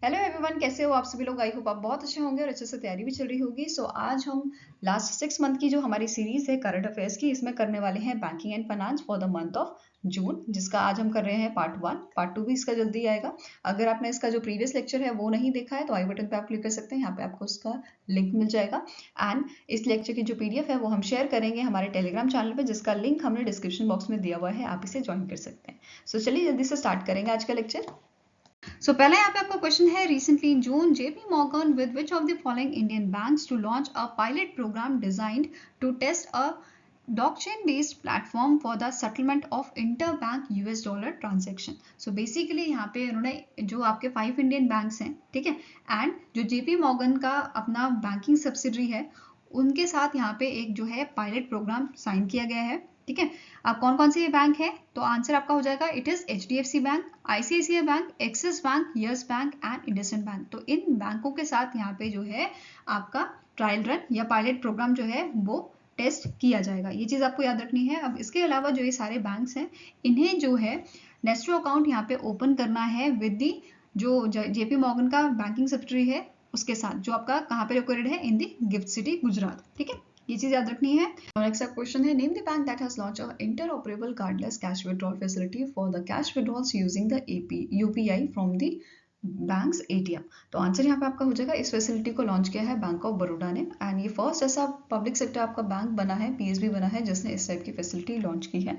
Hello everyone, कैसे हो आप सभी लोग। आई होप आप बहुत अच्छे होंगे और अच्छे से तैयारी भी चल रही होगी। आज हम लास्ट 6 मंथ की जो हमारी सीरीज है करंट अफेयर्स की, इसमें करने वाले हैं banking and finance for the month of June, जिसका आज हम कर रहे हैं पार्ट 1। पार्ट 2 भी इसका जल्दी आएगा। अगर आपने इसका जो प्रीवियस लेक्चर है वो नहीं देखा है तो आई बटन पे आप क्लिक कर सकते हैं, यहाँ पे आपको उसका लिंक मिल जाएगा। एंड इस लेक्चर की जो पीडीएफ है वो हम शेयर करेंगे हमारे टेलीग्राम चैनल पे, जिसका लिंक हमने डिस्क्रिप्शन बॉक्स में दिया हुआ है, आप इसे ज्वाइन कर सकते हैं। चलिए जल्दी से स्टार्ट करेंगे आज का लेक्चर। पहला यहाँ पे आपका क्वेश्चन है, recently in June JP Morgan with which of the following Indian banks to launch a pilot programme designed to test a blockchain based platform for the settlement of interbank US dollar transaction। So basically यहाँ पे उन्होंने जो आपके 5 Indian banks हैं, ठीक है, and जो JP Morgan का अपना बैंकिंग सब्सिडरी है, उनके साथ यहाँ पे एक जो है पायलट प्रोग्राम साइन किया गया है, ठीक है। अब कौन कौन से ये बैंक है, तो आंसर आपका हो जाएगा it is HDFC bank, ICICI bank, axis bank, yes bank and IndusInd bank. तो इन बैंकों के साथ यहाँ पे जो है आपका ट्रायल रन या पायलट प्रोग्राम जो है वो टेस्ट किया जाएगा। ये चीज आपको याद रखनी है। अब इसके अलावा जो ये सारे बैंक्स हैं, इन्हें जो है नेस्ट्रो अकाउंट यहाँ पे ओपन करना है विद दी जो जेपी मॉर्गन का बैंकिंग सब्सिडरी है उसके साथ, जो आपका कहाँ पे लोकेटेड है, in the gift city Gujarat, ठीक है। ये चीज याद रखनी है। नेक्स्ट क्वेश्चन है, name the bank that has launch a interoperable cardless cash withdrawal facility for the cash withdrawals using the UPI from the banks ATM। तो आंसर यहाँ पे आपका हो जाएगा, इस फैसिलिटी को लॉन्च किया है बैंक ऑफ बड़ौदा ने, एंड ये फर्स्ट ऐसा पब्लिक सेक्टर आपका बैंक बना है, PSB बना है, जिसने इस टाइप की फैसिलिटी लॉन्च की है,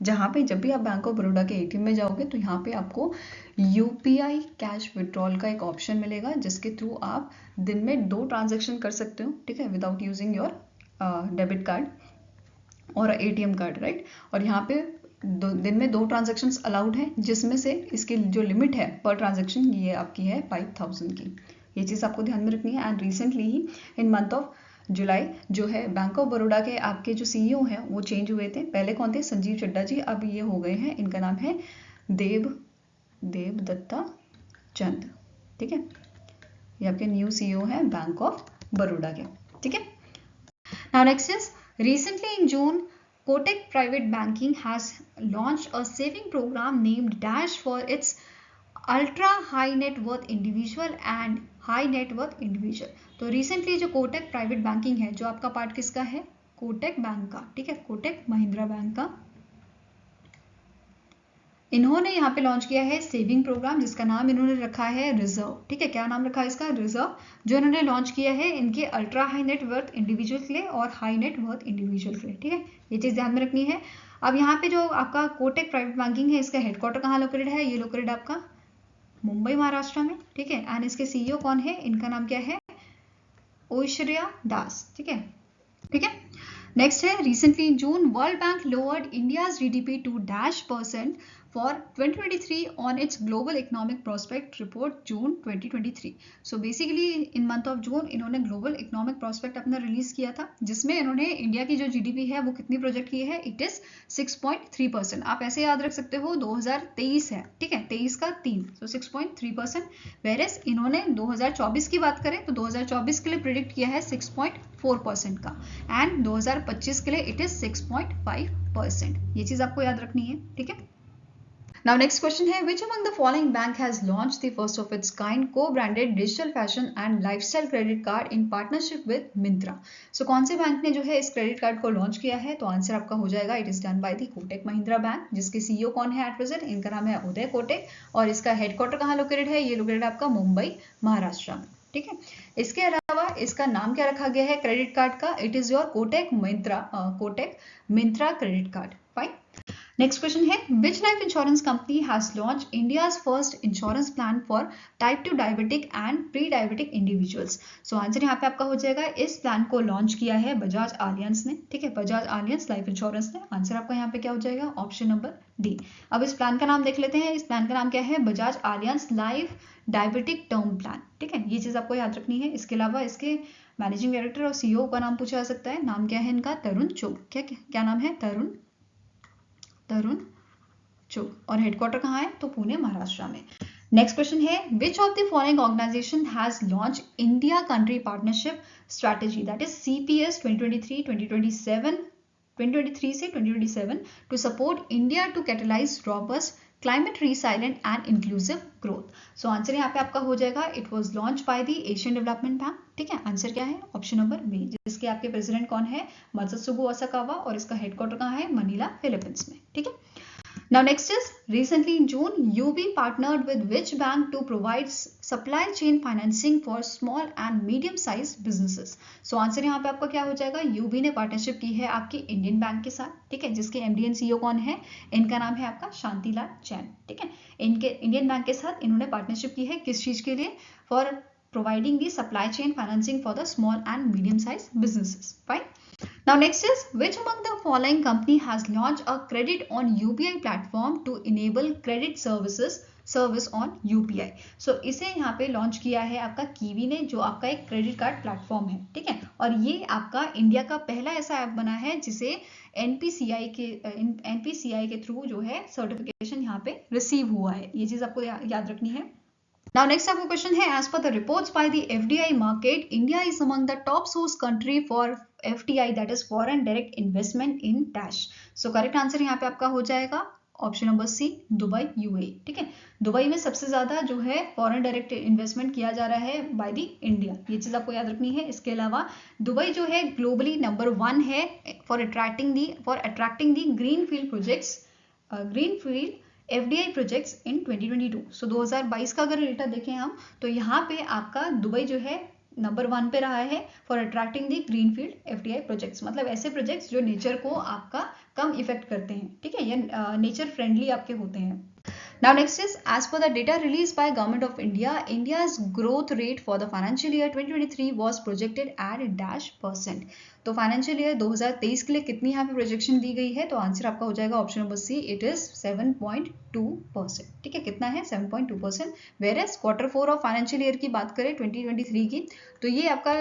जहाँ पे जब भी आप बैंक ऑफ बड़ौदा के ATM में जाओगे तो यहाँ पे आपको UPI कैश विड्रॉल का एक ऑप्शन मिलेगा, जिसके थ्रू आप दिन में 2 ट्रांजेक्शन कर सकते हो, ठीक है, without using your debit card और ATM कार्ड, राइट। और यहाँ पे दिन में 2 ट्रांजेक्शन्स अलाउड है, जिसमें से इसकी जो लिमिट है पर ट्रांजेक्शन ये आपकी है 5000 की। ये चीज़ आपको ध्यान में रखनी है। And recently he in month of July जो है बैंक ऑफ बड़ौदा के आपके जो CEO हैं वो चेंज हुए थे। पहले कौन थे, संजीव चड्डा जी, अब ये हो गए हैं, इनका नाम है देवदत्ता चंद, ठीक है। ये आपके न्यू CEO हैं बैंक ऑफ बड़ौदा के, ठीक है। Now next is, recently in June, Kotak Private Banking has launched a saving program named Dash for its ultra high net worth individual and high net worth individual। तो recently जो Kotak private banking है, जो आपका part किसका है, Kotak bank का, ठीक है, कोटक महिंद्रा बैंक का, इन्होंने यहाँ पे लॉन्च किया है सेविंग प्रोग्राम, जिसका नाम इन्होंने रखा है रिजर्व, ठीक है। क्या नाम रखा है इसका, रिजर्व, जो इन्होंने लॉन्च किया है इनके ultra high net worth individual के लिए और हाई नेट वर्थ इंडिविजुअल के लिए, ठीक है। ये चीज़ ध्यान में रखनी है। अब यहाँ पे जो आपका कोटक प्राइवेट बैंकिंग है, इसका हेडक्वार्टर कहाँ लोकेटेड है, ये लोकेटेड आपका मुंबई महाराष्ट्र में, ठीक है। एंड इसके CEO कौन है, इनका नाम क्या है, ऐश्वर्या दास, ठीक है, ठीक है। नेक्स्ट है, recently in June World Bank lowered India's GDP to -% for 2023 on its global economic prospect report June 2023। So basically in month of June इन्होंने global economic prospect अपना रिलीज किया था, जिसमें इन्होंने इंडिया की जो GDP है वो कितनी प्रोजेक्ट की है, इट इज 6.3%। आप ऐसे याद रख सकते हो, 2023 है, ठीक है, 23 का 3, so 6.3%। वेरेस इन्होंने 2024 की बात करें तो 2024 के लिए प्रिडिक्ट किया है 6.4% का, एंड 2025 के लिए इट इज 6.5%। ये चीज आपको याद रखनी है, ठीक है। Now next question है, which among the following bank has launched the first of its kind co-branded digital fashion and lifestyle credit card in partnership with Myntra। So कौन से बैंक ने जो है इस क्रेडिट कार्ड को लॉन्च किया है, तो आंसर आपका हो जाएगा it is done by the Kotak Mahindra bank, जिसके CEO कौन है एट प्रेजेंट, इनका नाम है उदय कोटक, और इसका हेडक्वार्टर कहाँ लोकेटेड है, ये लोकेटेड आपका मुंबई महाराष्ट्र में, ठीक है। इसके अलावा इसका नाम क्या रखा गया है क्रेडिट कार्ड का, it is your Kotak Myntra credit card, fine. Next question है, which life insurance company has launch India's first insurance plan for type 2 diabetic and pre diabetic individuals. So answer यहाँ पे आपका हो जाएगा, इस प्लान को लॉन्च किया है बजाज आलियंस ने, ठीक है, बजाज आलियंस लाइफ इंश्योरेंस ने। आंसर आपका यहाँ पे क्या हो जाएगा, ऑप्शन नंबर डी। अब इस प्लान का नाम देख लेते हैं, इस प्लान का नाम क्या है, Bajaj Allianz life diabetic term plan, ठीक है। ये चीज आपको याद रखनी है। इसके अलावा इसके मैनेजिंग डायरेक्टर और CEO का नाम पूछा जा सकता है, नाम क्या है इनका, तरुण चुग, क्या नाम है, तरुण चुग, और हेडक्वार्टर कहाँ है, तो पुणे महाराष्ट्र में। नेक्स्ट क्वेश्चन है, which of the following organisation has launch India country partnership strategy, that is CPS 2023 से 2027 to support India to catalyse robust climate resilient and inclusive growth. So answer यहाँ पे आपका हो जाएगा it was launch by the Asian Development Bank. ठीक है, answer क्या है? ऑप्शन नंबर बी, जिसके आपके प्रेसिडेंट कौन है? मात्सुगु ओसाकावा, और इसका हेडक्वार्टर कहाँ है? मनीला, फिलीपींस में। ठीक है। Now next is recently in June, UB partnered with which bank to provide supply chain financing for small and medium sized businesses? So answer यहाँ पे आपका क्या हो जाएगा? UB ने पार्टनरशिप की है आपकी इंडियन बैंक के साथ। ठीक है, जिसके MD एंड CEO कौन है? इनका नाम है आपका शांतिलाल जैन। ठीक है, इनके इंडियन बैंक के साथ इन्होंने पार्टनरशिप की है किस चीज के लिए? For providing the supply chain financing for the small and medium sized businesses. Fine. Now next is which among the following company has launched a credit on UPI platform to enable credit service on UPI? So इसे यहाँ पे launch किया है आपका kiwi ने, जो आपका एक क्रेडिट कार्ड प्लेटफॉर्म है। ठीक है, और ये आपका इंडिया का पहला ऐसा ऐप बना है जिसे NPCI के थ्रू जो है सर्टिफिकेशन यहाँ पे रिसीव हुआ है। ये चीज आपको याद रखनी है। Now next आपको क्वेश्चन है, as per the reports by the FDI market, India is among the top source country for FDI, that is foreign direct investment in dash. So correct answer यहाँ पे आपका हो जाएगा option number C, Dubai, UAE। ठीक है, Dubai में सबसे ज्यादा जो है फॉरेन डायरेक्ट इन्वेस्टमेंट किया जा रहा है बाय द इंडिया। ये चीज आपको याद रखनी है। इसके अलावा दुबई जो है ग्लोबली नंबर 1 है for attracting the green field projects, FDI projects in 2022। सो 2022 का अगर डेटा देखें हम, तो यहाँ पे आपका दुबई जो है नंबर 1 पे रहा है for attracting the greenfield FDI projects, मतलब ऐसे प्रोजेक्ट्स जो नेचर को आपका कम इफेक्ट करते हैं। ठीक है, या नेचर फ्रेंडली आपके होते हैं। Now next is, as per the data released by Government of India, India's growth rate for the financial year 2023 was projected at -%। तो फाइनेंशियल ईयर 2023 के लिए कितनी यहाँ पे प्रोजेक्शन दी गई है? तो आंसर आपका हो जाएगा option number C, it is 7.2%। ठीक है, कितना है? 7.2%। Whereas Q4 of financial year की बात करें 2023 की, तो ये आपका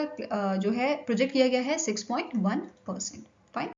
जो है प्रोजेक्ट किया गया है 6.1%। फाइन।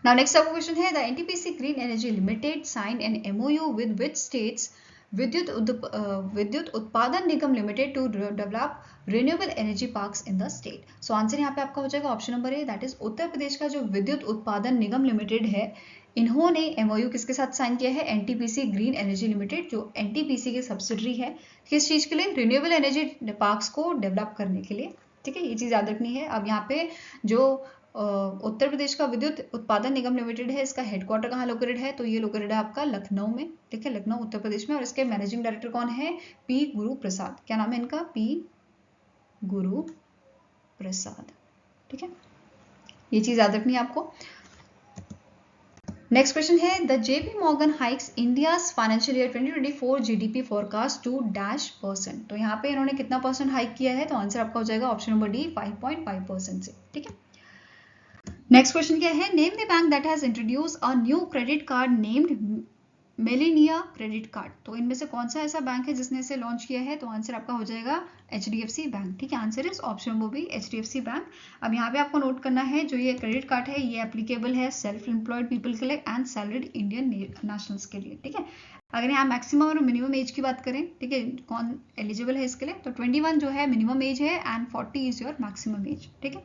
Now next आपका क्वेश्चन है, the NTPC Green Energy Limited signed an MOU with which states Vidyut Utpadan Nigam limited to develop renewable energy parks in the state. So answer यहाँ पे आपका हो जाएगा option number A, that is Uttar Pradesh का जो विद्युत उत्पादन निगम लिमिटेड है, इन्होंने MOU किसके साथ साइन किया है? NTPC ग्रीन एनर्जी लिमिटेड, जो NTPC की सब्सिडरी है। किस चीज के लिए? रिन्यूएबल एनर्जी पार्क्स को डेवलप करने के लिए। ठीक है, ये चीज याद रखनी है। अब यहाँ पे जो उत्तर प्रदेश का विद्युत उत्पादन निगम लिमिटेड है, इसका हेडक्वार्टर कहाँ लोकेटेड है? तो ये लोकेटेड है आपका लखनऊ में। ठीक है, लखनऊ उत्तर प्रदेश में, और इसके मैनेजिंग डायरेक्टर कौन है? P गुरु प्रसाद। क्या नाम है इनका? P गुरु प्रसाद। ठीक है, ये चीज याद रखनी है आपको। नेक्स्ट क्वेश्चन है, the JP Morgan hikes India's financial year 2024 GDP forecast to %। तो यहाँ पे इन्होंने कितना परसेंट हाइक किया है? तो आंसर आपका हो जाएगा ऑप्शन नंबर डी, 5.5% से। ठीक है, नेक्स्ट क्वेश्चन क्या है, name the bank that has introduce a new credit card named Melania credit card. तो इनमें से कौन सा ऐसा बैंक है जिसने इसे लॉन्च किया है? तो आंसर आपका हो जाएगा HDFC बैंक। ठीक है, answer is option number B, HDFC bank. अब यहाँ पे आपको नोट करना है, जो ये क्रेडिट कार्ड है ये एप्लीकेबल है सेल्फ एम्प्लॉयड पीपल के लिए एंड सैलरीड इंडियन नेशनल्स के लिए। ठीक है, अगर यहाँ मैक्सिमम और मिनिमम एज की बात करें, ठीक है, कौन एलिजिबल है इसके लिए? तो 21 जो है मिनिमम एज है and 40 is your maximum age. ठीक है,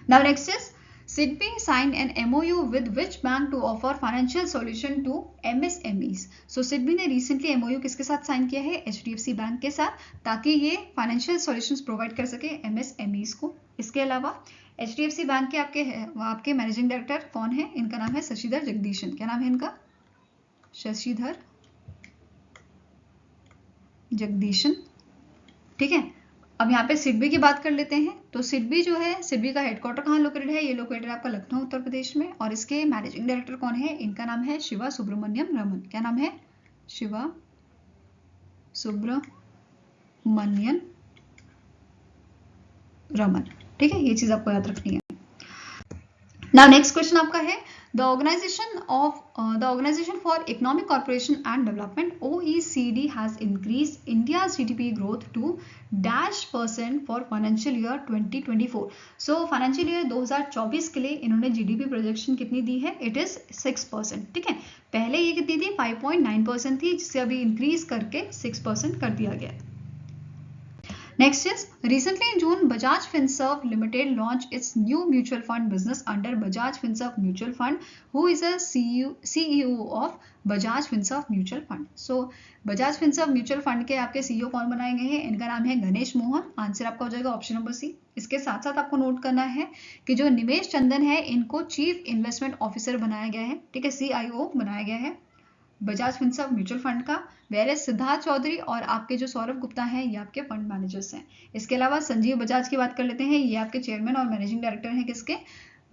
now next is, SIDBI signed an MOU with which bank to offer financial solution to MSMEs? So SIDBI ने recently MOU किसके साथ साइन किया है? HDFC बैंक के साथ, ताकि ये फाइनेंशियल सॉल्यूशंस प्रोवाइड कर सके MSMEs को। इसके अलावा HDFC बैंक के आपके मैनेजिंग डायरेक्टर कौन है? इनका नाम है शशिधर जगदीशन। क्या नाम है इनका? शशिधर जगदीशन। ठीक है, अब यहाँ पे SIDBI की बात कर लेते हैं। तो SIDBI जो है, SIDBI का हेडक्वार्टर कहाँ लोकेटेड है? ये लोकेटेड है आपका लखनऊ उत्तर प्रदेश में, और इसके मैनेजिंग डायरेक्टर कौन है? इनका नाम है शिवा सुब्रमण्यम रमन। क्या नाम है? शिवा सुब्रमण्यन रमन। ठीक है, ये चीज आपको याद रखनी है। नाउ नेक्स्ट क्वेश्चन आपका है, the Organisation for Economic Corporation and Development OECD has increase India's GDP growth to %% for financial year 2024। So financial year 2024 के लिए इन्होंने GDP प्रोजेक्शन कितनी दी है? It is 6%। ठीक है, पहले ये कितनी थी? 5.9% थी, जिसे अभी इंक्रीज करके 6% कर दिया गया। Next is recently in June, Bajaj Finserv Limited launched its new mutual fund business under Bajaj Finserv Mutual Fund. Who is a CEO of Bajaj Finserv Mutual Fund? So Bajaj Finserv Mutual Fund के आपके CEO कौन बनाए गए हैं? इनका नाम है Ganesh Mohan. Answer आपका हो जाएगा ऑप्शन नंबर सी। इसके साथ साथ आपको नोट करना है कि जो निमेश चंदन है इनको चीफ इन्वेस्टमेंट ऑफिसर बनाया गया है, ठीक है, CIO बनाया गया है बजाज फिनसर्व म्यूचुअल फंड का। वेयर सिद्धार्थ चौधरी और आपके जो सौरभ गुप्ता हैं ये आपके फंड मैनेजर्स हैं। इसके अलावा संजीव बजाज की बात कर लेते हैं, ये आपके चेयरमैन और मैनेजिंग डायरेक्टर हैं किसके?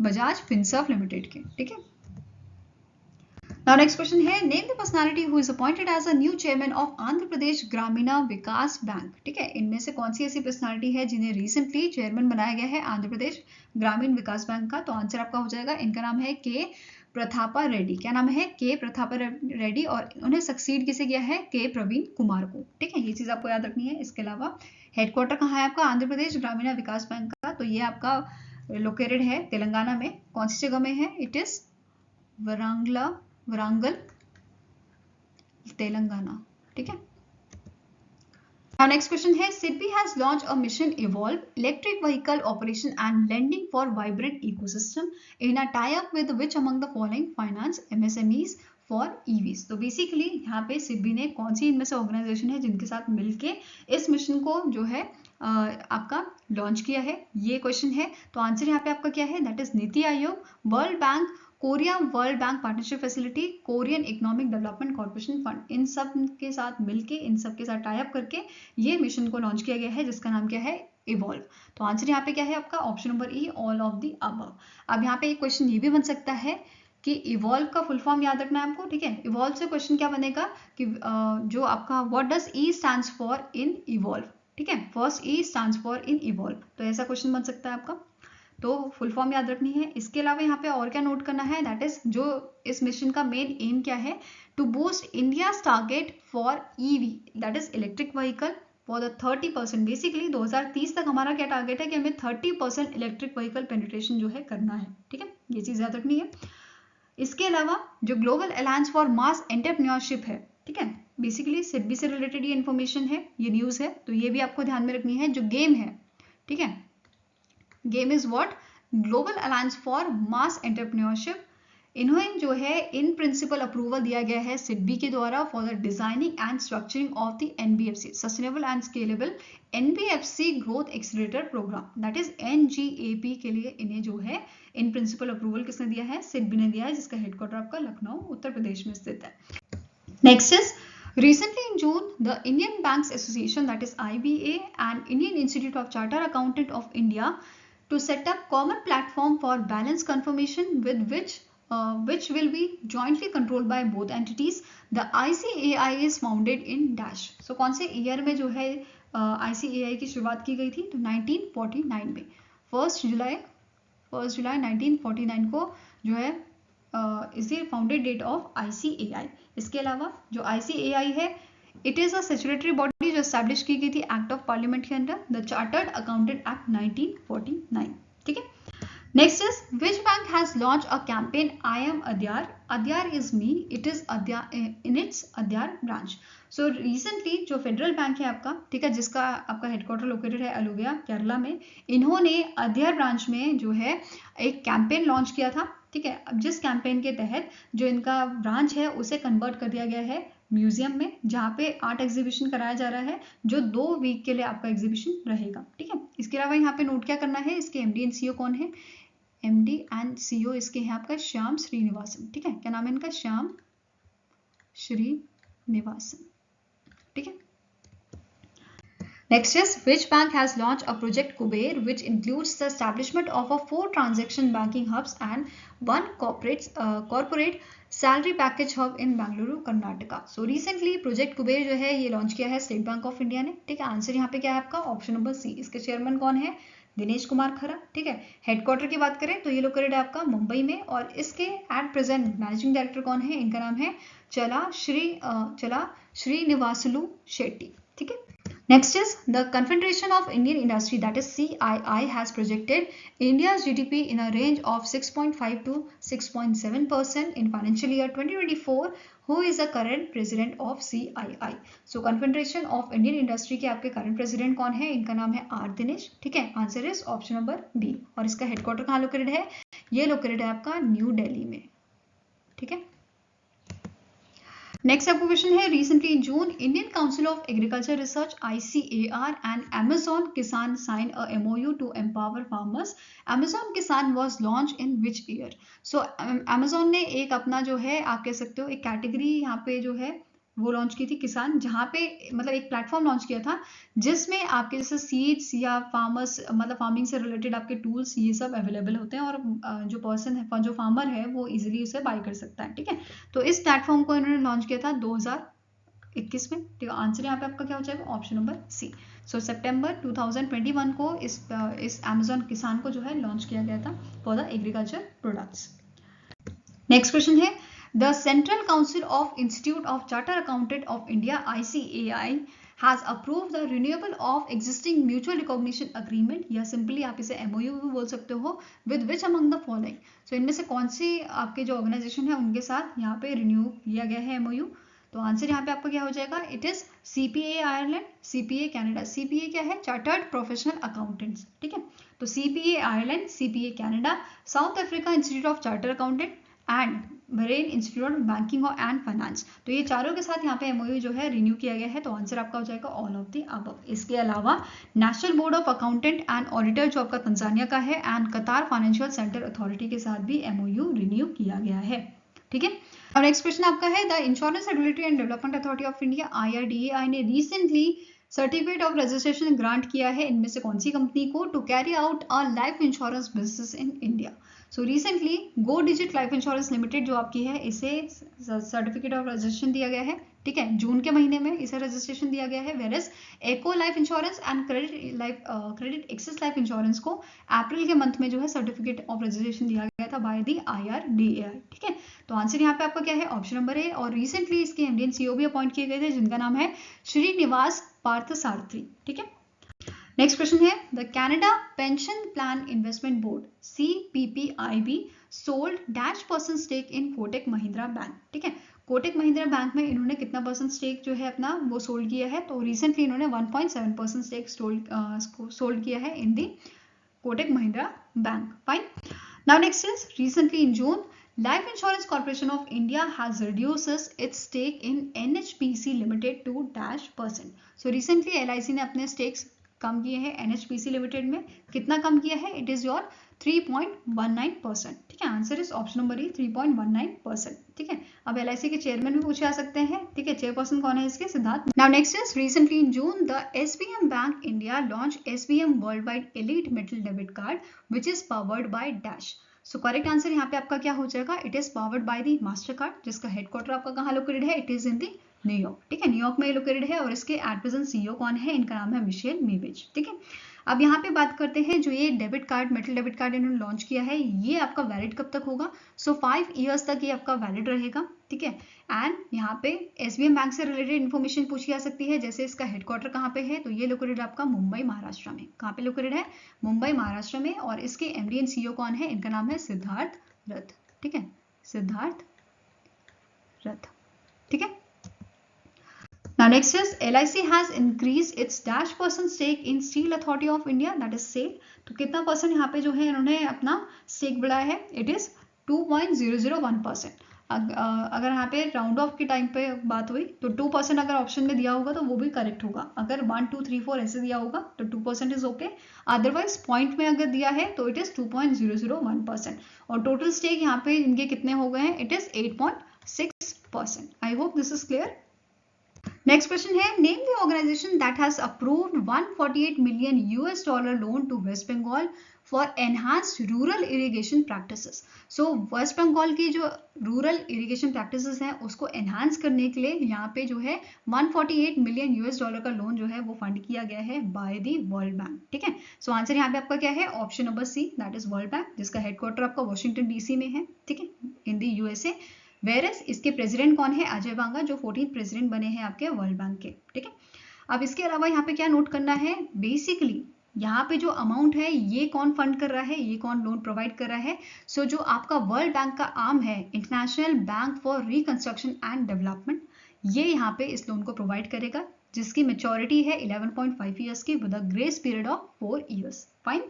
बजाज फिनसर्व लिमिटेड के, ठीक है। Now next question है, name the personality who is appointed as a new chairman of Andhra Pradesh Gramin Vikas bank, ठीक है। इनमें से कौन सी ऐसी पर्सनालिटी है जिन्हें रिसेंटली चेयरमैन बनाया गया है आंध्र प्रदेश ग्रामीण विकास बैंक का? तो आंसर आपका हो जाएगा, इनका नाम है के प्रतापा रेड्डी। क्या नाम है? के प्रतापा रेड्डी। और उन्हें सक्सीड किसे किया है? के प्रवीण कुमार को, ठीक है। ये चीज आपको याद रखनी है। इसके अलावा हेडक्वार्टर कहाँ है आपका आंध्र प्रदेश ग्रामीण विकास बैंक का? तो ये आपका लोकेटेड है तेलंगाना में। कौन सी जगह में है? इट इज वरांगल, तेलंगाना, ठीक है। Now next question है, SIDBI has launched a mission Evolve electric vehicle operation and lending for vibrant ecosystem in a tie-up with which among the following finance MSMEs for EVs। तो basically यहाँ पे SIDBI ने कौन सी इनमें से organisation है जिनके साथ मिलके इस मिशन को जो है आपका लॉन्च किया है, ये क्वेश्चन है। तो आंसर यहाँ पे आपका क्या है? That is NITI Aayog, world bank, Korea world bank partnership facility, Korean economic development corporation fund. इन सब के साथ मिलके, इन सब के साथ टाई अप करके ये मिशन को लॉन्च किया गया है जिसका नाम क्या है? इवॉल्व। तो आंसर यहाँ पे क्या है आपका? Option number E, all of the above. अब यहाँ पे एक क्वेश्चन ये भी बन सकता है कि इवॉल्व का फुल फॉर्म याद रखना है आपको, ठीक है। इवॉल्व से क्वेश्चन क्या बनेगा कि जो आपका what does E stands for in evolve, ठीक है। First E stands for in evolve, तो ऐसा क्वेश्चन बन सकता है आपका। तो फुल फॉर्म याद रखनी है। इसके अलावा यहाँ पे और क्या नोट करना है? दैट इज जो इस मिशन का मेन एम क्या है? To boost India's target for EV, that is electric vehicle for the 30%। Basically 2030 तक हमारा क्या टारगेट है कि हमें 30% इलेक्ट्रिक व्हीकल पेनिट्रेशन जो है करना है, ठीक है। ये चीज याद रखनी है। इसके अलावा जो global alliance for mass entrepreneurship है, ठीक है, बेसिकली सिडबी से रिलेटेड ये इन्फॉर्मेशन है, ये न्यूज है, तो ये भी आपको ध्यान में रखनी है। जो गेम है, ठीक है, game is what? Global alliance for mass entrepreneurship. इन्हें जो है इन प्रिंसिपल अप्रूवल दिया गया है सिडबी के द्वारा for the designing and structuring of the NBFC sustainable and scalable NBFC growth accelerator program, that is NGAP के लिए इन्हें जो है इन प्रिंसिपल अप्रूवल किसने दिया है? सिडबी ने दिया है, जिसका हेडक्वार्टर आपका लखनऊ उत्तर प्रदेश में स्थित है। Next is recently in June, the Indian Banks Association, that is IBA, and Indian Institute of Chartered Accountant of India to set up common platform for balance confirmation with which will be jointly controlled by both entities. The ICAI is founded in dash. So कौन से year में जो है ICAI की शुरुआत की गई थी? तो 1949 में, 1 जुलाई 1949 को जो है is the founded date of ICAI। इसके अलावा जो ICAI है, it is a statutory body जो एस्टैब्लिश की गई थी एक्ट ऑफ पार्लियामेंट के under, the Chartered Accountant Act 1949, ठीक है। Next is which bank has launch a campaign I am Adyar, Adyar is me, it is in its Adyar branch. So recently जो Federal Bank है आपका, ठीक है, जिसका आपका हेडक्वार्टर लोकेटेड है अलुविया केरला में, इन्होंने अद्यार ब्रांच में जो है एक कैंपेन लॉन्च किया था, ठीक है। अब जिस कैंपेन के तहत जो इनका ब्रांच है उसे कन्वर्ट कर दिया गया है म्यूजियम में, जहाँ पे आर्ट एग्जीबिशन कराया जा रहा है, जो 2 वीक के लिए आपका एग्जीबिशन रहेगा, ठीक है। इसके अलावा यहाँ पे नोट क्या करना है? इसके एमडी एंड सीईओ कौन है? एमडी एंड सीईओ इसके हैं आपका श्याम श्रीनिवासन, ठीक है। क्या नाम है इनका? श्याम श्रीनिवासन, ठीक है। Next is which bank has launched a project Kuber which includes the establishment of 4 transaction banking hubs and 1 corporate salary package hub in Bangalore, Karnataka. So recently project Kuber जो है ये लॉन्च किया है स्टेट बैंक ऑफ इंडिया ने, ठीक है। Answer यहाँ पे क्या है आपका? Option number C. इसके चेयरमैन कौन है? दिनेश कुमार खरा, ठीक है। हेडक्वार्टर की बात करें तो ये लोकेटेड है आपका मुंबई में, और इसके एट प्रेजेंट मैनेजिंग डायरेक्टर कौन है? इनका नाम है चला श्रीनिवासलू शेट्टी, ठीक है। Next is the Confederation of Indian Industry, that is CII, has projected India's GDP in a range of 6.5 to 6.7% in financial year 2024 who is the current president of CII? So confederation of Indian industry के आपके current president कौन है? इनका नाम है are Dinesh. ठीक है, answer is option number B. और इसका हेडक्वार्टर कहाँ लोकेटेड है? ये लोकेटेड है आपका न्यू दिल्ली में। ठीक है, नेक्स्ट आपको क्वेश्चन है, recently in June Indian Council of Agriculture Research ICAR and Amazon Kisan sign a MOU to empower farmers. Amazon Kisan was launch in which year? So Amazon ने एक अपना जो है आप कह सकते हो एक कैटेगरी यहाँ पे जो है वो लॉन्च की थी किसान, जहाँ पे मतलब एक प्लेटफॉर्म लॉन्च किया था जिसमें आपके जैसे सीड्स या फार्मर्स मतलब फार्मिंग से रिलेटेड आपके टूल्स ये सब अवेलेबल होते हैं और जो पर्सन है जो फार्मर है वो इजीली उसे बाय कर सकता है। ठीक है, तो इस प्लेटफॉर्म को इन्होंने लॉन्च किया था 2021 में। ठीक है, आंसर यहाँ पे आपका क्या हो जाएगा? ऑप्शन नंबर सी। सो सितंबर 2021 को इस Amazon किसान को जो है लॉन्च किया गया था for the agriculture products. Next question है, the central council of institute of charter accountant of India ICAI has approved the renewal of existing mutual recognition agreement, या सिंपली आप इसे MOU भी बोल सकते हो, with which among the following? सो इनमें से कौन सी आपके जो ऑर्गेनाइजेशन है उनके साथ यहाँ पे रिन्यू किया गया है MOU? तो आंसर यहाँ पे आपका क्या हो जाएगा? It is CPA Ireland, CPA Canada. CPA क्या है? Chartered professional accountants. ठीक है, तो CPA Ireland, CPA Canada, south Africa institute of charter accountant and Bahrain institute of banking and finance. तो ये चारों के साथ यहाँ पे MOU जो है रिन्यू किया गया है। तो आंसर आपका हो जाएगा ऑल ऑफ द अबव। इसके अलावा national board of accountant and auditor जो आपका तंजानिया का है एंड कतार फाइनेंशियल सेंटर अथॉरिटी के साथ भी MOU रिन्यू किया गया है। ठीक है, और नेक्स्ट क्वेश्चन आपका है, the Insurance Regulatory and Development Authority of India IRDAI ने recently certificate of registration grant किया है इनमें से कौन सी कंपनी को to carry out a life insurance business in India? So recently Go Digit Life Insurance Limited जो आपकी है इसे सर्टिफिकेट ऑफ रजिस्ट्रेशन दिया गया है। ठीक है, जून के महीने में इसे रजिस्ट्रेशन दिया गया है। Whereas Acko Life Insurance and Credit Access Life Insurance को अप्रैल के मंथ में जो है सर्टिफिकेट ऑफ रजिस्ट्रेशन दिया गया था बाय दी IRDAI। ठीक है, तो आंसर यहाँ पे आपका क्या है? ऑप्शन नंबर ए। और रिसेंटली इसके MD CEO भी अपॉइंट किए गए थे जिनका नाम है श्रीनिवास पार्थसारथी। ठीक है, नेक्स्ट क्वेश्चन है, the Canada Pension Plan Investment Board CPPIB sold -% stake in Kotak Mahindra Bank. ठीक है, कोटक महिंद्रा बैंक में इन्होंने कितना % स्टेक जो है अपना वो सोल्ड किया है? तो रिसेंटली इन्होंने 1.7% स्टेक सोल्ड किया है in the Kotak Mahindra bank. Fine, now next is recently in June Life Insurance Corporation of India has reduces its stake in NHPC Limited to -%. So recently LIC ने अपने stakes कम किए हैं NHPC Limited में। कितना कम किया है? It is your 3.19%। ठीक है, आंसर इज ऑप्शन नंबर ए 3.19%। ठीक है, अब LIC के चेयरमैन भी पूछे जा सकते हैं। ठीक है, चेयरपर्सन कौन है इसके? Siddharth. Now next is recently in June the SBM bank India launch SBM world wide elite metal debit card which is powered by dash. So correct answer यहाँ पे आपका क्या हो जाएगा? It is powered by the master card, जिसका headquarter आपका कहाँ located है? It is in the New York. ठीक है, न्यूयॉर्क में लोकेटेड है और इसके एट प्रेजेंट CEO कौन है? इनका नाम है मिशेल मीविज। ठीक है, अब यहाँ पे बात करते हैं जो ये debit card metal debit card इन्होंने लॉन्च किया है ये आपका वैलिड कब तक होगा? सो 5 इयर्स तक ये आपका वैलिड रहेगा। ठीक है, एंड यहाँ पे SBM बैंक से रिलेटेड इन्फॉर्मेशन पूछी जा सकती है, जैसे इसका हेडक्वार्टर कहाँ पे है? तो ये लोकेटेड आपका मुंबई महाराष्ट्र में। कहाँ पे लोकेटेड है? मुंबई महाराष्ट्र में। और इसके MD एंड CEO कौन है? इनका नाम है सिद्धार्थ रथ। ठीक है, सिद्धार्थ रथ। ठीक है, now next is LIC has increased its -% stake in Steel Authority of India, that is SAIL। तो कितना % यहाँ पे जो है इन्होंने अपना स्टेक बढ़ाया है? It is 2.001%। अगर यहाँ पे राउंड ऑफ के टाइम पे बात हुई तो 2% अगर ऑप्शन में दिया होगा तो वो भी करेक्ट होगा। अगर 1 2 3 4 ऐसे दिया होगा तो 2% इज ओके। अदरवाइज पॉइंट में अगर दिया है तो इट इज 2.001%। और टोटल स्टेक यहाँ पे इनके कितने हो गए हैं? It is 8.6%। I hope this is clear. Next question है, name the organization that has approved $148 million loan to West Bengal for enhanced rural irrigation practices. So West Bengal की जो रूरल इरिगेशन प्रैक्टिसेस हैं उसको एनहांस करने के लिए यहाँ पे जो है $148 million का लोन जो है वो फंड किया गया है बाय दी वर्ल्ड बैंक। ठीक है, सो आंसर यहाँ पे आपका क्या है? Option number C, that is World Bank, जिसका हेडक्वार्टर आपका वॉशिंगटन DC में है। ठीक है, इन दी USA। वेरस इसके प्रेसिडेंट कौन है? अजय बांगा, जो 14th प्रेसिडेंट बने हैं आपके वर्ल्ड बैंक के। ठीक है, अब इसके अलावा यहाँ पे क्या नोट करना है? बेसिकली यहाँ पे जो अमाउंट है ये कौन फंड कर रहा है, ये कौन लोन प्रोवाइड कर रहा है? सो जो आपका वर्ल्ड बैंक का आर्म है, international bank for reconstruction and development, ये यहाँ पे इस लोन को प्रोवाइड करेगा, जिसकी मेच्योरिटी है 11.5 ईयर्स की with a grace period of 4 years. Fine.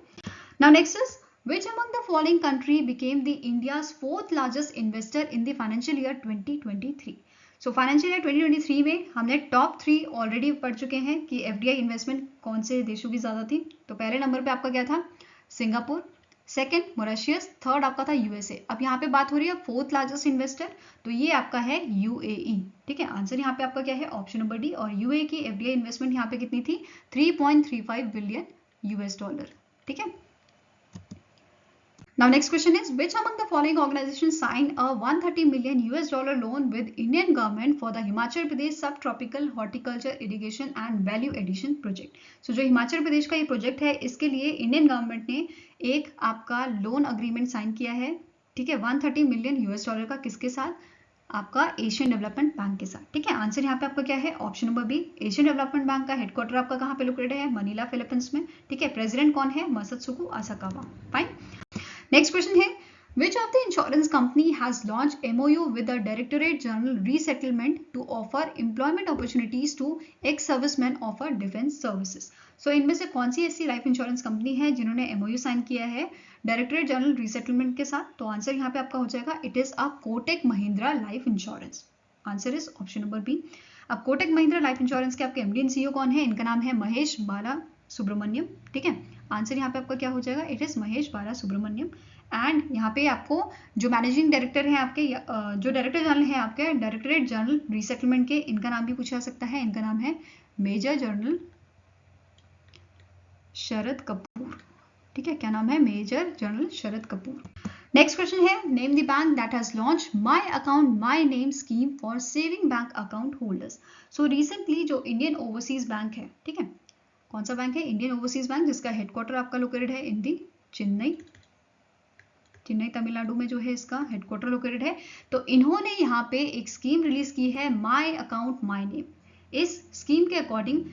Now next is which among the following country became the India's fourth largest investor in the financial year 2023? So financial year 2023 में हमने top 3 already पढ़ चुके हैं कि FDI investment कौन से देशों की ज़्यादा थी. तो पहले नंबर पे आपका क्या था? सिंगापुर. Second Mauritius. थर्ड आपका था यूएसए. अब यहाँ पे बात हो रही है फोर्थ लार्जेस्ट इन्वेस्टर, तो ये आपका है यूएई. ठीक है, आंसर यहाँ पे आपका क्या है? Option number D. और यूएई की एफडीआई इन्वेस्टमेंट यहाँ पे कितनी थी? 3.35 बिलियन यूएस डॉलर. ठीक है. Now next question is which among the following organizations signed a 130 million US dollar loan with Indian government for the Himachal Pradesh subtropical horticulture irrigation and value addition project? So जो हिमाचल प्रदेश का ये project है, इसके लिए Indian government ने एक आपका loan agreement sign किया है. ठीक है, 130 मिलियन यूएस डॉलर का. किसके साथ? आपका एशियन डेवलपमेंट बैंक के साथ. ठीक है, आंसर यहाँ पे आपका क्या है? Option number B. Asian Development Bank का हेडक्वार्टर आपका कहाँ पे लोकेटेड है? मनीला, फिलीपींस में. ठीक है, प्रेसिडेंट कौन है? मसत्सुको असाकावा. फाइन. नेक्स्ट क्वेश्चन है which of the insurance company has launched MOU with the Directorate General Resettlement to offer employment opportunities to ex-servicemen of a defense services? So इनमें से कौन सी ऐसी लाइफ इंश्योरेंस कंपनी है जिन्होंने MOU sign किया है directorate general resettlement के साथ? तो आंसर यहाँ पे आपका हो जाएगा it is a Kotak Mahindra Life Insurance. Answer is option number B. अब कोटक महिंद्रा लाइफ इंश्योरेंस के आपके एमडी एंड सीईओ कौन है? इनका नाम है महेश बाला सुब्रमण्यम. ठीक है, आंसर यहाँ पे आपका क्या हो जाएगा? It is Mahesh Bala Subramaniam. And यहाँ पे आपको जो मैनेजिंग डायरेक्टर है आपके, जो डायरेक्टर जनरल है आपके डायरेक्टरेट जनरल रीसेटलमेंट के, इनका नाम भी पूछा जा सकता है. इनका नाम है मेजर जनरल शरद कपूर. ठीक है, क्या नाम है? मेजर जनरल शरद कपूर. नेक्स्ट क्वेश्चन है name the bank that has launch my account my name scheme for saving bank account holders. So recently जो इंडियन ओवरसीज बैंक है, ठीक है, कौन सा बैंक है? इंडियन ओवरसीज बैंक, जिसका हेडक्वार्टर आपका लोकेटेड है इन दी चेन्नई तमिलनाडु में जो है इसका हेडक्वार्टर लोकेटेड है. तो इन्होंने यहाँ पे एक स्कीम रिलीज की है माई अकाउंट माई नेम. इस स्कीम के अकॉर्डिंग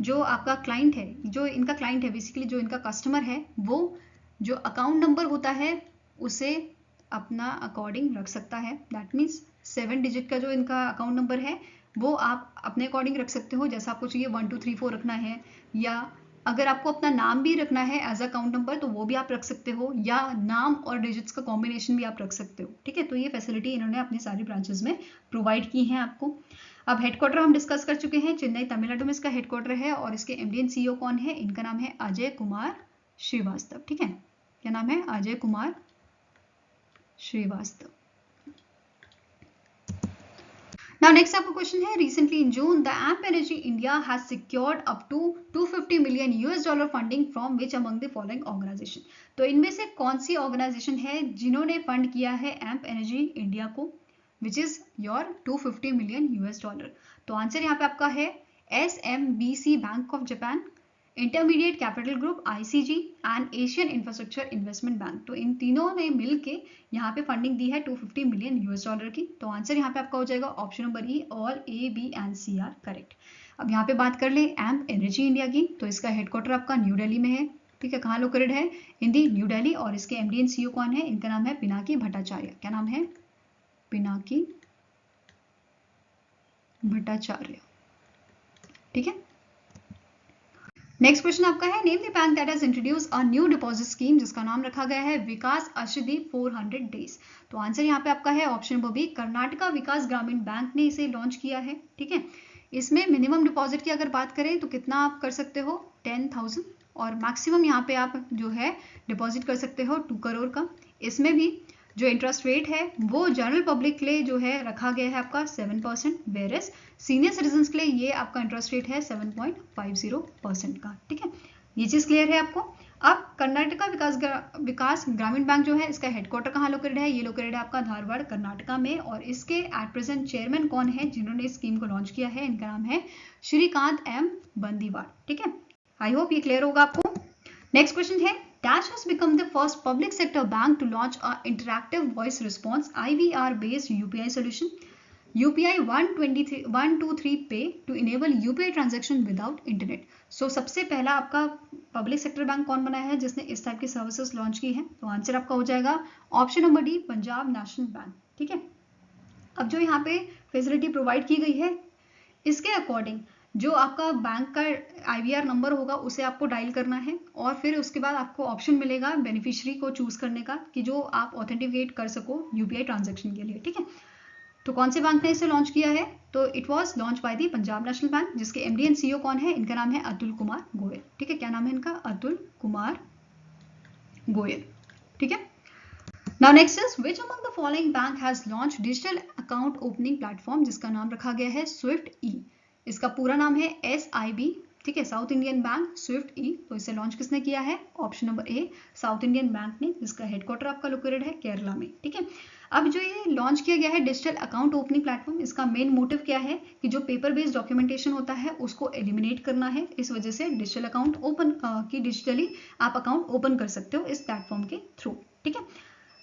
जो आपका क्लाइंट है, जो इनका क्लाइंट है बेसिकली, जो इनका कस्टमर है, वो जो अकाउंट नंबर होता है उसे अपना अकॉर्डिंग रख सकता है. दैट मीन्स 7 डिजिट का जो इनका अकाउंट नंबर है वो आप अपने अकॉर्डिंग रख सकते हो. जैसा आपको चाहिए 1 2 3 4 रखना है, या अगर आपको अपना नाम भी रखना है एज अकाउंट नंबर तो वो भी आप रख सकते हो, या नाम और डिजिट्स का कॉम्बिनेशन भी आप रख सकते हो. ठीक है, तो ये फैसिलिटी इन्होंने अपने सारी ब्रांचेस में प्रोवाइड की है आपको. अब हेडक्वार्टर हम डिस्कस कर चुके हैं, चेन्नई तमिलनाडु में इसका हेडक्वार्टर है. और इसके एमडी एंड सीईओ कौन है? इनका नाम है अजय कुमार श्रीवास्तव. ठीक है, क्या नाम है? अजय कुमार श्रीवास्तव. Now next आपका क्वेश्चन है recently in June the AMP Energy India has secured up to 250 million US dollar funding from which among the following organization? तो इनमें से कौन सी ऑर्गेनाइजेशन है जिन्होंने फंड किया है AMP Energy India को, which is your 250 million US dollar? तो आंसर यहाँ पे आपका है SMBC Bank of Japan, intermediate capital group ICG and Asian infrastructure investment bank. तो इन तीनों ने मिलके यहाँ पे फंडिंग दी है 250 मिलियन US डॉलर की. तो आंसर यहाँ पे आपका हो जाएगा option number E. All A, B and C are correct. अब यहाँ पे बात कर ले एम्प एनर्जी इंडिया की. तो इसका हेडक्वार्टर आपका न्यू दिल्ली में है. ठीक है, कहाँ लोकेटेड है? In the new Delhi. और इसके एमडी एंड सीईओ कौन है? इनका नाम है पिनाकी भट्टाचार्य. क्या नाम है? पिनाकी भट्टाचार्य. ठीक है, नेक्स्ट क्वेश्चन आपका है name the bank that has introduce a new deposit scheme, जिसका नाम रखा गया है विकास अष्टदी 400 डेज. तो आंसर यहाँ पे आपका है ऑप्शन नंबर बी. कर्नाटका विकास ग्रामीण बैंक ने इसे लॉन्च किया है. ठीक है, इसमें मिनिमम डिपॉजिट की अगर बात करें तो कितना आप कर सकते हो? 10,000. और मैक्सिमम यहाँ पे आप जो है डिपॉजिट कर सकते हो 2 करोड़ का. इसमें भी जो इंटरेस्ट रेट है वो जनरल पब्लिक के लिए जो है रखा गया है आपका 7%, वेरेस सीनियर सिटीजन के लिए ये आपका इंटरेस्ट रेट है 7.50% का. ठीक है, ये चीज क्लियर है आपको. अब कर्नाटका विकास ग्रामीण बैंक जो है इसका हेडक्वार्टर कहाँ लोकेटेड है? ये लोकेटेड है आपका धारवाड़ कर्नाटका में. और इसके एट प्रेजेंट चेयरमैन कौन है जिन्होंने इस स्कीम को लॉन्च किया है? इनका नाम है श्रीकांत एम बंदीवाड़. ठीक है, आई होप ये क्लियर होगा आपको. नेक्स्ट क्वेश्चन है Dash has become the first public sector bank to launch a interactive voice response IVR based UPI solution. UPI 123 pay to enable UPI transaction without internet. So सबसे पहला आपका public sector bank कौन बनाया है जिसने इस type की services launch की है? तो आंसर आपका हो जाएगा option number D, Punjab national bank. ठीक है, अब जो यहाँ पे फैसिलिटी प्रोवाइड की गई है इसके अकॉर्डिंग जो आपका बैंक का IVR नंबर होगा उसे आपको डायल करना है और फिर उसके बाद आपको ऑप्शन मिलेगा बेनिफिशियरी को चूज करने का कि जो आप ऑथेंटिकेट कर सको UPI ट्रांजेक्शन के लिए। ठीक है, तो कौन से बैंक ने इसे लॉन्च किया है? तो it was launch by the Punjab national bank, जिसके MD एंड CEO कौन है? इनका नाम है अतुल कुमार गोयल। ठीक है, क्या नाम है इनका? अतुल कुमार गोयल। ठीक है, now next is which among the following bank has launch digital account opening platform, जिसका नाम रखा गया है स्विफ्ट ई। इसका पूरा नाम है SIB। ठीक है, साउथ इंडियन बैंक स्विफ्ट ई। तो इसे लॉन्च किसने किया है? ऑप्शन नंबर ए, साउथ इंडियन बैंक ने, जिसका हेडक्वार्टर आपका लोकेटेड है केरला में। ठीक है, अब जो ये लॉन्च किया गया है डिजिटल अकाउंट ओपनिंग प्लेटफॉर्म, इसका मेन मोटिव क्या है कि जो पेपर बेस्ड डॉक्यूमेंटेशन होता है उसको एलिमिनेट करना है। इस वजह से डिजिटल अकाउंट ओपन की डिजिटली आप अकाउंट ओपन कर सकते हो इस प्लेटफॉर्म के थ्रू। ठीक है,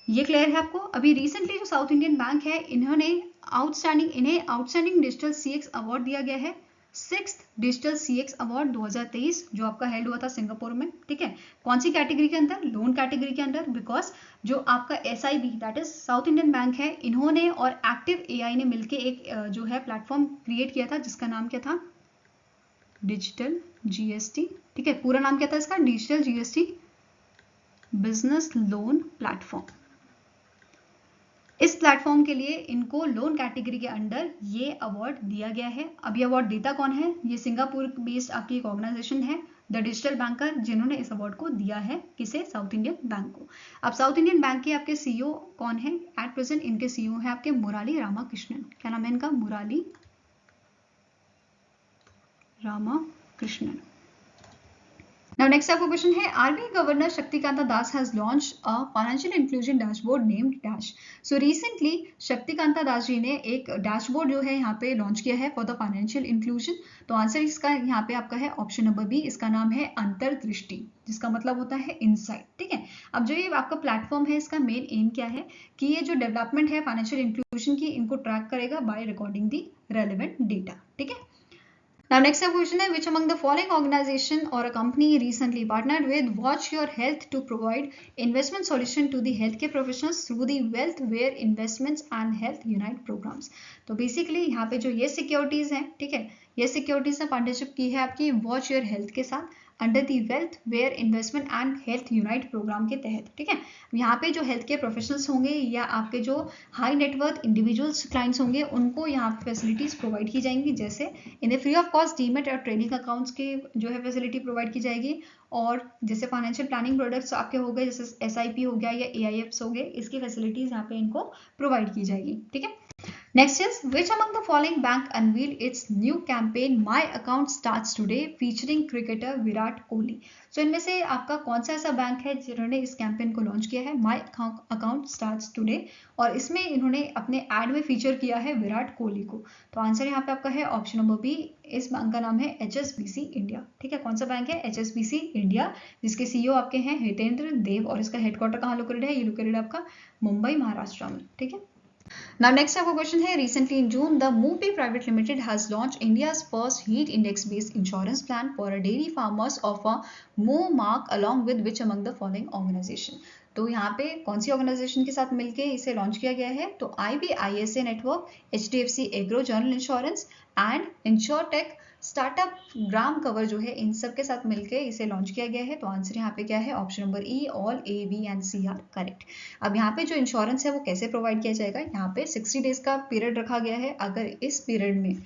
ये क्लियर है आपको? अभी रिसेंटली जो साउथ इंडियन बैंक है इन्हें आउटस्टैंडिंग डिजिटल CX अवार्ड दिया गया है, 6th डिजिटल CX अवार्ड 2023, जो आपका हेल्ड हुआ था सिंगापुर में। ठीक है, कौन सी कैटेगरी के अंदर? लोन कैटेगरी के अंदर, बिकॉज जो आपका SIB that is south Indian bank है, इन्होंने और एक्टिव AI ने मिलकर एक जो है प्लेटफॉर्म क्रिएट किया था जिसका नाम क्या था? Digital GST। ठीक है, पूरा नाम क्या था इसका? Digital GST business loan platform. इस प्लेटफॉर्म के लिए इनको लोन कैटेगरी के अंडर ये अवार्ड दिया गया है। अब ये अवार्ड देता कौन है? ये सिंगापुर बेस्ड आपकी एक ऑर्गेनाइजेशन है, द डिजिटल बैंकर, जिन्होंने इस अवार्ड को दिया है। किसे? साउथ इंडियन बैंक को। अब साउथ इंडियन बैंक के आपके CEO कौन है? एट प्रेजेंट इनके CEO है आपके मुराली रामाकृष्णन। क्या नाम है इनका? मुराली रामाकृष्णन। Now next आपका क्वेश्चन है, RBI governor Shaktikanta Das has launched a financial inclusion dashboard named Dash. So recently Shaktikanta Das ji ने एक डैशबोर्ड जो है यहाँ पे लॉन्च किया है फॉर द फाइनेंशियल इंक्लूजन। तो आंसर इसका यहाँ पे आपका है ऑप्शन नंबर बी, इसका नाम है अंतर्दृष्टि, जिसका मतलब होता है इनसाइट। ठीक है, अब जो ये आपका प्लेटफॉर्म है इसका मेन एम क्या है कि ये जो डेवलपमेंट है फाइनेंशियल इंक्लूजन की इनको ट्रैक करेगा by recording the relevant data. ठीक है, now next question है, which among the following organization or a company recently partnered with Watch Your Health to provide investment solution to the healthcare professionals through the Wealth Where Investments and Health Unite programs। तो basically यहाँ पे जो ये securities हैं, ठीक है, ये securities ने पार्टनरशिप की है आपकी वॉच योर हेल्थ के साथ under the wealth where investment and health unite programme के तहत। ठीक है, यहाँ पे जो हेल्थ केयर प्रोफेशनल्स होंगे या आपके जो हाई नेटवर्थ इंडिविजुअल्स क्लाइंट्स होंगे उनको यहाँ पे फैसिलिटीज प्रोवाइड की जाएंगी, जैसे इन्हें फ्री ऑफ कॉस्ट डीमेट और ट्रेडिंग अकाउंट्स की जो है फैसिलिटी प्रोवाइड की जाएगी, और जैसे फाइनेंशियल प्लानिंग प्रोडक्ट्स आपके हो गए जैसे SIP हो गया या AIFs हो गए, इसकी फैसिलिटीज यहाँ पे इनको प्रोवाइड की जाएगी। ठीक है, next is which among the following bank unveiled its new campaign My Account Starts Today featuring cricketer Virat Kohli. तो इनमें से आपका कौन सा ऐसा बैंक है जिन्होंने इस कैंपेन को लॉन्च किया है My Account Starts Today, और इसमें इन्होंने अपने एड में फीचर किया है विराट कोहली को। तो आंसर यहाँ पे आपका है ऑप्शन नंबर बी, इस बैंक का नाम है HSBC इंडिया। ठीक है, कौन सा बैंक है? HSBC इंडिया, जिसके CEO आपके हैं हितेंद्र देव, और इसका हेडक्वार्टर कहाँ लोकेटेड है? ये लोकेटेड है आपका मुंबई महाराष्ट्र में। ठीक है, now next आपका क्वेश्चन है, recently in June the Moopy Private Limited has launched India's first heat index based insurance plan for a dairy farmers of a Moo mark along with which among the following organization। तो यहाँ पे कौन सी organisation के साथ मिलके इसे launch किया गया है? तो IBISA network, HDFC agro general insurance and insurtech startup gram cover जो है, इन सब के साथ मिलकर इसे लॉन्च किया गया है। तो आंसर यहाँ पे क्या है? Option number E, all A, B and C are correct. अब यहाँ पे जो इंश्योरेंस है वो कैसे प्रोवाइड किया जाएगा? यहाँ पे 60 डेज का पीरियड रखा गया है। अगर इस पीरियड में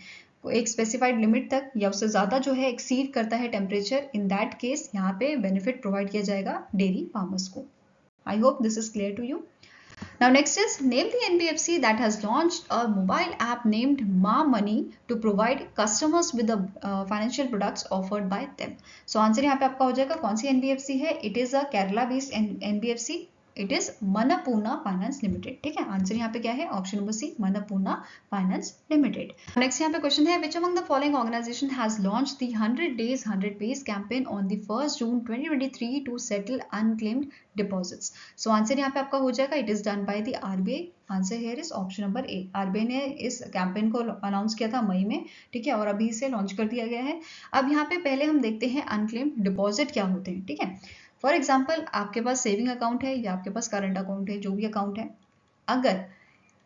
एक स्पेसिफाइड लिमिट तक या उससे ज्यादा जो है एक्सीड करता है टेम्परेचर, इन दैट केस यहाँ पे बेनिफिट प्रोवाइड किया जाएगा डेयरी फार्मर्स को। I hope this is clear to you. Now next is name the NBFC that has launched a mobile app named Ma Money to provide customers with the financial products offered by them। So answer यहाँ पे आपका हो जाएगा कौन सी NBFC है? It is a Kerala based NBFC। It is Manappuram finance limited. ठीक है, आंसर यहाँ पे क्या है? Option number C, Manappuram finance limited. Next यहाँ पे क्वेश्चन है, which among the following organisation has launch the 100 days 100 pays campaign on the 1 June 2023 to settle unclaimed deposits. So answer यहाँ पे आपका हो जाएगा, it is done by the RBI. Answer here is option number A. RBI ने इस campaign को announce किया था मई में, ठीक है, और अभी इसे लॉन्च कर दिया गया है। अब यहाँ पे पहले हम देखते हैं अनक्लेम्ड डिपॉजिट क्या होते हैं। ठीक है, फॉर एग्जाम्पल आपके पास सेविंग अकाउंट है या आपके पास करंट अकाउंट है, जो भी अकाउंट है, अगर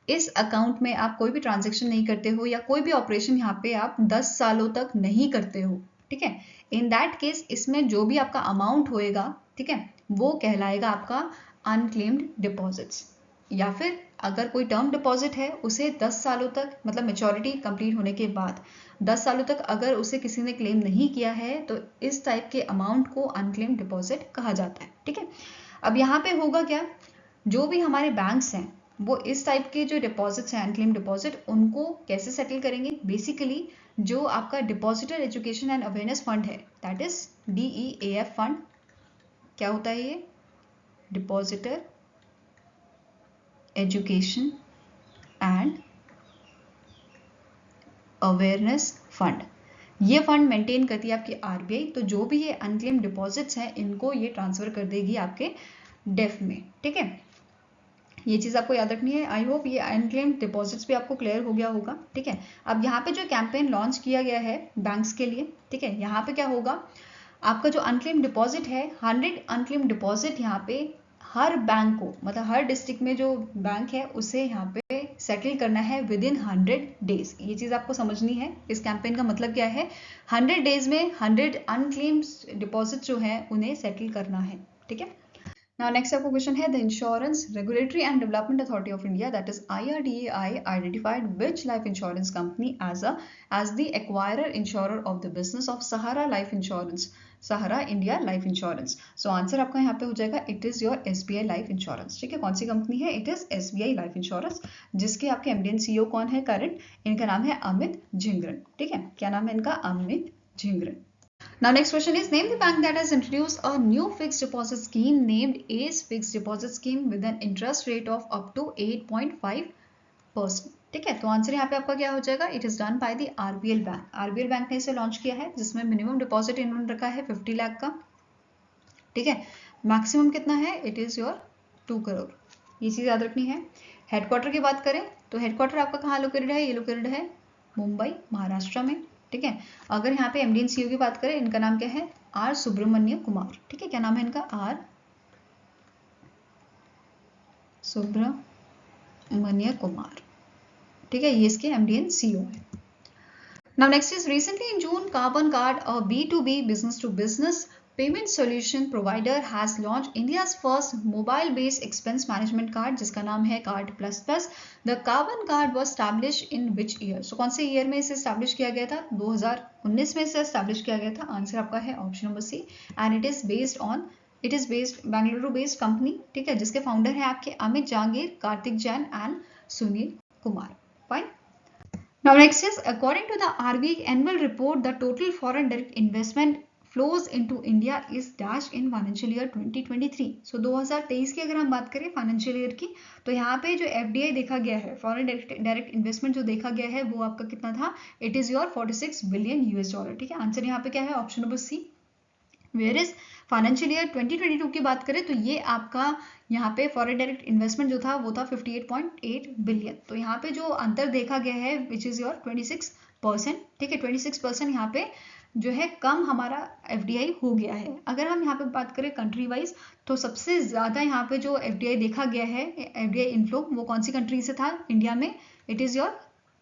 इस अकाउंट में आप कोई भी ट्रांजेक्शन नहीं करते हो या कोई भी ऑपरेशन यहाँ पे आप 10 सालों तक नहीं करते हो, ठीक है, इन दैट केस इसमें जो भी आपका अमाउंट होएगा, ठीक है, वो कहलाएगा आपका अनक्लेम्ड डिपॉजिट्स। या फिर अगर कोई टर्म डिपॉजिट है, उसे 10 सालों तक, मतलब मेच्योरिटी कंप्लीट होने के बाद 10 सालों तक अगर उसे किसी ने क्लेम नहीं किया है, तो इस टाइप के अमाउंट को अनक्लेम्ड डिपॉजिट कहा जाता है। ठीक है, अब यहाँ पे होगा क्या, जो भी हमारे बैंक्स हैं वो इस टाइप के जो डिपॉजिट्स हैं अनक्लेम डिपॉजिट, उनको कैसे सेटल करेंगे? बेसिकली जो आपका depositor education and awareness fund है, दैट इज DEAF फंड। क्या होता है ये? Depositor education and awareness fund. ये फंड मेंटेन करती है आपकी आरबीआई। तो जो भी ये अनक्लेम डिपॉजिट्स हैं, इनको ये ट्रांसफर कर देगी आपके डेफ में। ठीक है, ये चीज़ आपको याद रखनी है। आई होप ये अनक्लेम्ड डिपॉजिट्स भी आपको क्लियर हो गया होगा। ठीक है, अब यहाँ पे जो कैंपेन लॉन्च किया गया है बैंक्स के लिए, ठीक है, यहाँ पे क्या होगा, आपका जो अनक्लेम्ड डिपॉजिट है, 100 अनक्लेम्ड डिपॉजिट यहाँ पे हर बैंक को, मतलब हर डिस्ट्रिक्ट में जो बैंक है उसे यहाँ पे सेटल करना है विद इन 100 डेज। ये चीज़ आपको समझनी है। इस कैंपेन का मतलब क्या है, 100 डेज में 100 अनक्लेम्ड डिपॉजिट जो है उन्हें सेटल करना है। ठीक है, now next आपको क्वेश्चन है, the Insurance Regulatory and Development Authority of India, that is IRDAI, identified which life insurance company as the acquirer insurer of the business of Sahara Life Insurance, Sahara India Life Insurance। so answer आपका यहाँ पे हो जाएगा, it is your SBI Life Insurance। ठीक है, कौन सी company है? it is SBI Life Insurance, जिसके आपके MD and CEO कौन है करंट? इनका नाम है अमित झिंगरन। ठीक है, क्या नाम है इनका? Amit Jhingran. Now next question is, name the bank that has introduced a new fixed deposit scheme named ACE Fixed Deposit Scheme with an interest rate of up to 8.5%। ठीक है, तो आंसर यहाँ पे आपका क्या हो जाएगा? It is done by the RBL bank. RBL bank ने इसे लॉन्च किया है, जिसमें मिनिमम डिपॉजिट इन्होंने रखा है 50 लाख का। ठीक है, मैक्सिमम कितना है? It is your 2 crore. ये चीज याद रखनी है। हेडक्वार्टर की बात करें तो हेडक्वार्टर आपका कहाँ लोकेटेड है? ये लोकेटेड है मुंबई, महाराष्ट्र में। ठीक है, अगर यहाँ पे MD and CEO की बात करें, इनका नाम क्या है? आर सुब्रमण्य कुमार। ठीक है, क्या नाम है इनका? आर सुब्रमण्य कुमार। ठीक है, ये इसके MD and CEO है। Now next is, recently in June, Carbon Card, a B2B business to business payment solution provider, has launched India's first mobile-based expense management card, जिसका नाम है Card Plus Plus। The Carbon Card was established in which year? So कौन से year में इसे establish किया गया था? 2019 में इसे एस्टैब्लिश किया गया था। आंसर आपका है option number C, and it is based Bengaluru based company. ठीक है, जिसके फाउंडर है आपके Amit Jahangir, Karthik Jain and Sunil Kumar. Fine. Now next is, according to the RBI annual report, the total foreign direct investment flows into India is dash in financial year 2023। So 2023 की अगर हम बात करें फाइनेंशियल ईयर की, तो यहाँ पे जो FDI देखा गया है, फॉरेन डायरेक्ट इन्वेस्टमेंट जो देखा गया है, वो आपका कितना था? It is your 46 billion US dollar. ठीक है, आंसर यहाँ पे क्या है? Option number C. Whereas financial year 2022 की बात करें तो ये आपका यहाँ पे फॉरेन डायरेक्ट इन्वेस्टमेंट जो था वो था 58.8 बिलियन। तो यहाँ पे जो अंतर देखा गया है विच इज योर 26%। ठीक है, 26% यहाँ पे जो है कम हमारा FDI हो गया है। अगर हम यहाँ पे बात करें कंट्री वाइज, तो सबसे ज्यादा यहाँ पे जो FDI देखा गया है, FDI इनफ्लो, वो कौन सी कंट्री से था इंडिया में? It is your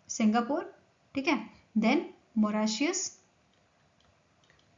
Singapore. ठीक है, then Mauritius,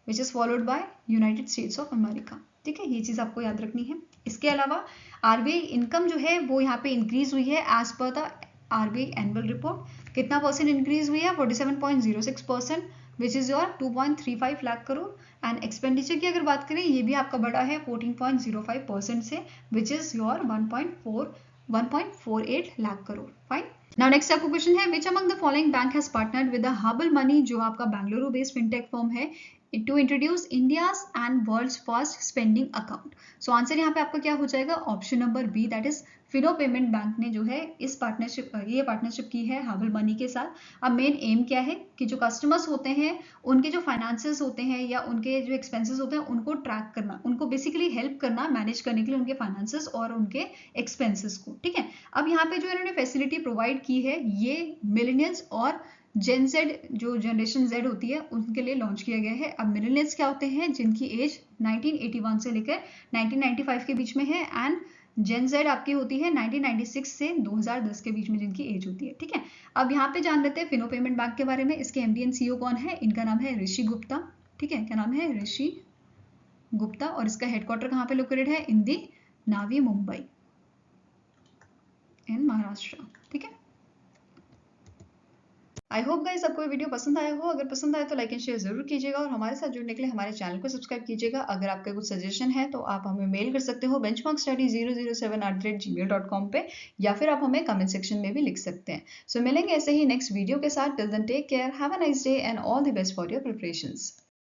which is followed by United States of America. ठीक है, ये चीज आपको याद रखनी है। इसके अलावा आरबीआई इनकम जो है वो यहाँ पे इंक्रीज हुई है as per the RBI annual report. कितना परसेंट इंक्रीज हुई है? 47.06%, which is your 2.35 lakh crore. And expenditure की अगर बात करें, ये भी आपका बढ़ा है 14.05% से, विच is your 1.48 lakh crore. Fine. Now next आपको क्वेश्चन है, which among the following bank has partnered with the Hubble Money, जो आपका बेंगलुरु बेस्ड फिनटेक फर्म है, to introduce India's and world's first spending account. So answer यहाँ पे आपका क्या हो जाएगा, option number B, that is Fino Payment Bank ने जो है इस पार्टनरशिप की है हावल मनी के साथ। अब मेन एम क्या है कि जो कस्टमर्स होते हैं उनके जो फाइनेंसेस होते हैं या उनके जो एक्सपेंसेस होते हैं उनको ट्रैक करना, उनको बेसिकली हेल्प करना मैनेज करने के लिए उनके फाइनेंसेस और उनके एक्सपेंसेस को। ठीक है, अब यहाँ पे जो इन्होंने फैसिलिटी प्रोवाइड की है ये मिलेनियल्स और जेन जेड, जो जनरेशन जेड होती है उनके लिए लॉन्च किया गया है। अब मिलेनियल्स क्या होते हैं, जिनकी एज 1981 से लेकर 1995 के बीच में है, एंड जेन जेड आपकी होती है 1996 से 2010 के बीच में जिनकी एज होती है। ठीक है, अब यहाँ पे जान लेते हैं फिनो पेमेंट बैंक के बारे में। इसके एमडी एंड सीईओ कौन है, इनका नाम है ऋषि गुप्ता। ठीक है, क्या नाम है, ऋषि गुप्ता। और इसका हेडक्वार्टर कहाँ पे लोकेटेड है, इन दी नावी मुंबई इन महाराष्ट्र। ठीक है, आई होप गाइस आपको ये वीडियो पसंद आया हो। अगर पसंद आया तो लाइक एंड शेयर जरूर कीजिएगा और हमारे साथ जुड़ने के लिए हमारे चैनल को सब्सक्राइब कीजिएगा। अगर आपका कुछ सजेशन है तो आप हमें मेल कर सकते हो benchmarkstudy007@gmail.com पे, या फिर आप हमें कमेंट सेक्शन में भी लिख सकते हैं। सो मिलेंगे ऐसे ही नेक्स्ट वीडियो के साथ। Till then take care, have a nice day and all the best for your preparations.